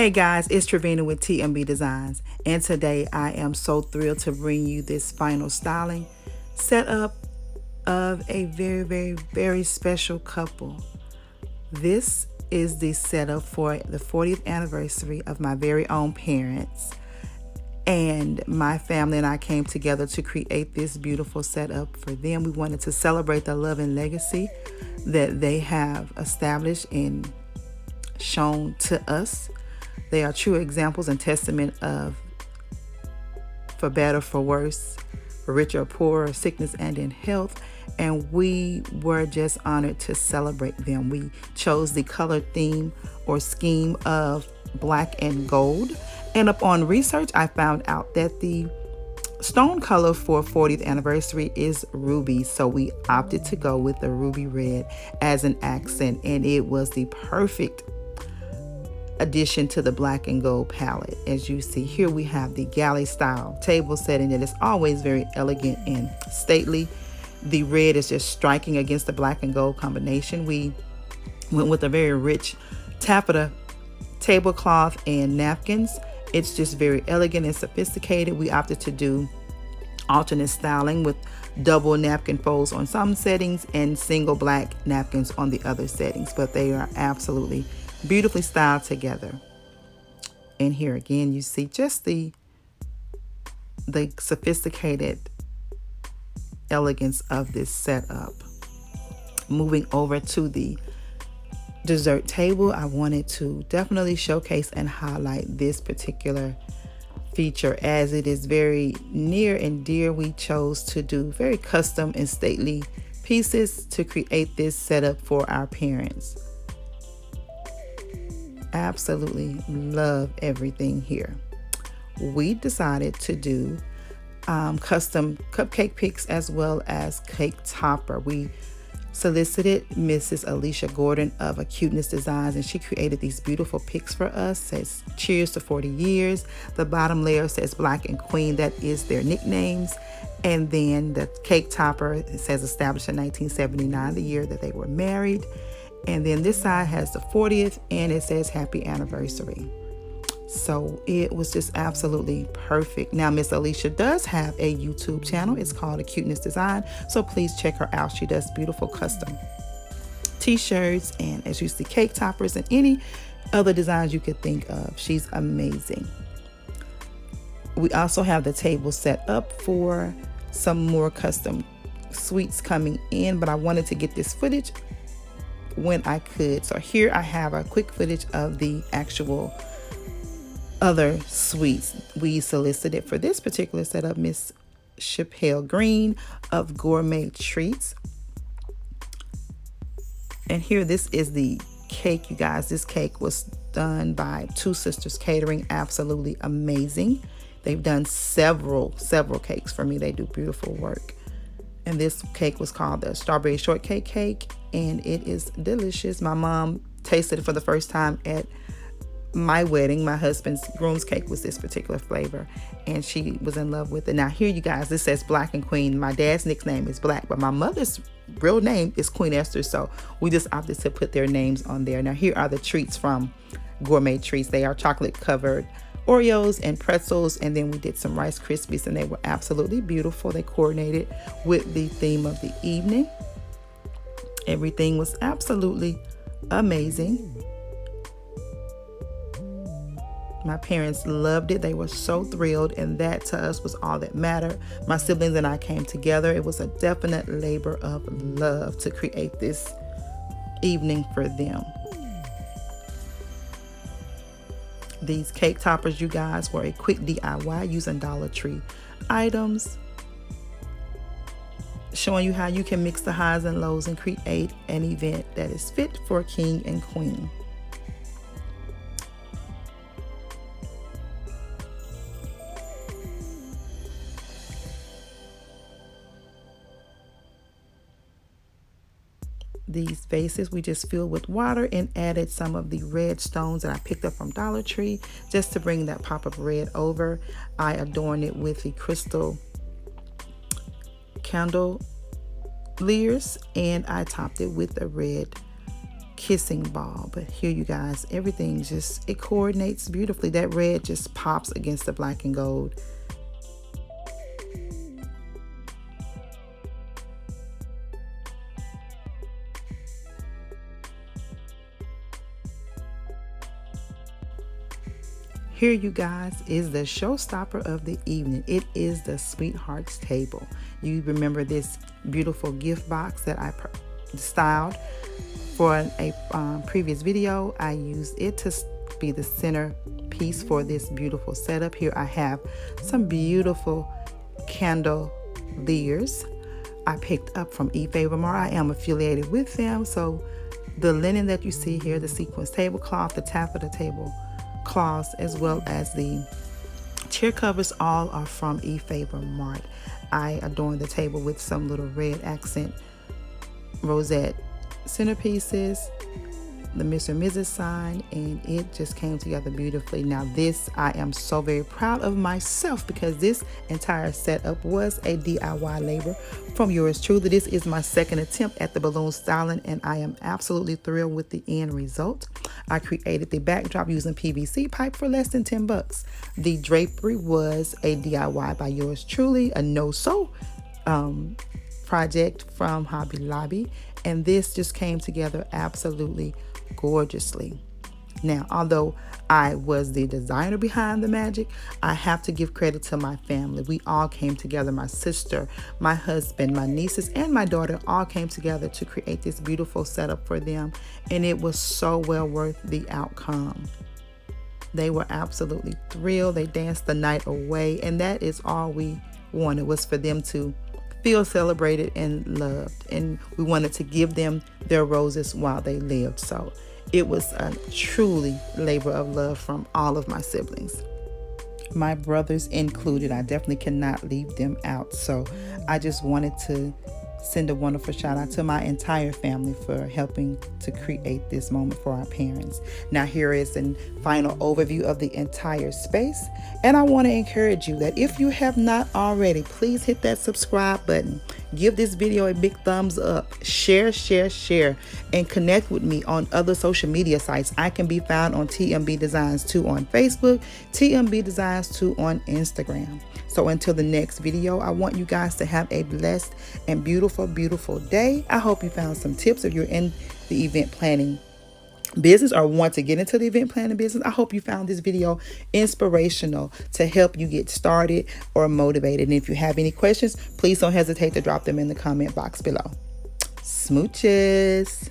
Hey guys, it's Trevina with TMB Designs, and today I am so thrilled to bring you this final styling setup of a very special couple. This is the setup for the 40th anniversary of my very own parents, and my family and I came together to create this beautiful setup for them. We wanted to celebrate the love and legacy that they have established and shown to us. They are true examples and testament of, for better, for worse, for richer or poorer, sickness and in health. And we were just honored to celebrate them. We chose the color theme or scheme of black and gold. And upon research, I found out that the stone color for 40th anniversary is ruby. So we opted to go with the ruby red as an accent. And it was the perfect addition to the black and gold palette. As you see here, we have the galley style table setting that is always very elegant and stately. The red is just striking against the black and gold combination. We went with a very rich taffeta tablecloth and napkins. It's just very elegant and sophisticated. We opted to do alternate styling with double napkin folds on some settings and single black napkins on the other settings, but they are absolutely beautifully styled together. And here again, you see just the sophisticated elegance of this setup. Moving over to the dessert table, I wanted to definitely showcase and highlight this particular feature as it is very near and dear. We chose to do very custom and stately pieces to create this setup for our parents. Absolutely love everything here. We decided to do custom cupcake picks as well as cake topper. We solicited Mrs. Alicia Gordon of Acuteness Designs, and she created these beautiful picks for us. It says cheers to 40 years. The bottom layer says Black and Queen. That is their nicknames. And then the cake topper, it says established in 1979, the year that they were married. And then this side has the 40th and it says happy anniversary. So it was just absolutely perfect. Now, Miss Alicia does have a YouTube channel. It's called Acuteness Design. So please check her out. She does beautiful custom t-shirts and, as you see, cake toppers and any other designs you could think of. She's amazing. We also have the table set up for some more custom sweets coming in, but I wanted to get this footage when I could. So here I have a quick footage of the actual other sweets we solicited for this particular setup. Miss Chappelle Green of Gourmet Treats. And here, this is the cake, you guys. This cake was done by Two Sisters Catering. Absolutely amazing. They've done several cakes for me. They do beautiful work. And this cake was called the Strawberry Shortcake Cake, and it is delicious. My mom tasted it for the first time at my wedding. My husband's groom's cake was this particular flavor, and she was in love with it. Now here, you guys, this says Black and Queen. My dad's nickname is Black, but my mother's real name is Queen Esther, so we just opted to put their names on there. Now here are the treats from Gourmet Treats. They are chocolate covered Oreos and pretzels, and then we did some Rice Krispies, and they were absolutely beautiful. They coordinated with the theme of the evening. Everything was absolutely amazing. My parents loved it. They were so thrilled, and that to us was all that mattered. My siblings and I came together. It was a definite labor of love to create this evening for them. These cake toppers, you guys, were a quick DIY using Dollar Tree items, showing you how you can mix the highs and lows and create an event that is fit for king and queen. These vases we just filled with water and added some of the red stones that I picked up from Dollar Tree just to bring that pop of red over. I adorned it with the crystal candle layers, and I topped it with a red kissing ball. But here, you guys, everything just, it coordinates beautifully. That red just pops against the black and gold. Here, you guys, is the showstopper of the evening. It is the Sweethearts table. You remember this beautiful gift box that I styled for a previous video. I used it to be the center piece for this beautiful setup. Here I have some beautiful candeliers I picked up from eFavor Mart. I am affiliated with them. So the linen that you see here, the sequins tablecloth, the taffeta table cloths, as well as the chair covers, all are from eFavor Mart. I adorned the table with some little red accent rosette centerpieces, the Mr. and Mrs. sign, and it just came together beautifully. Now this, I am so very proud of myself because this entire setup was a DIY labor from yours truly. This is my second attempt at the balloon styling, and I am absolutely thrilled with the end result. I created the backdrop using PVC pipe for less than 10 bucks. The drapery was a DIY by yours truly, a no-sew project from Hobby Lobby, and this just came together absolutely gorgeously. Now, although I was the designer behind the magic, I have to give credit to my family. We all came together. My sister, my husband, my nieces, and my daughter all came together to create this beautiful setup for them, and it was so well worth the outcome. They were absolutely thrilled. They danced the night away, and that is all we wanted, was for them to feel celebrated and loved, and we wanted to give them their roses while they lived. So it was a truly labor of love from all of my siblings, my brothers included. I definitely cannot leave them out. So I just wanted to send a wonderful shout out to my entire family for helping to create this moment for our parents. Now here is a final overview of the entire space, and I want to encourage you that if you have not already, please hit that subscribe button, give this video a big thumbs up, share, and connect with me on other social media sites. I can be found on TMB Designs 2 on Facebook, TMB Designs 2 on Instagram. So until the next video, I want you guys to have a blessed and beautiful day. I hope you found some tips if you're in the event planning business or want to get into the event planning business. I hope you found this video inspirational to help you get started or motivated. And if you have any questions, please don't hesitate to drop them in the comment box below. Smooches.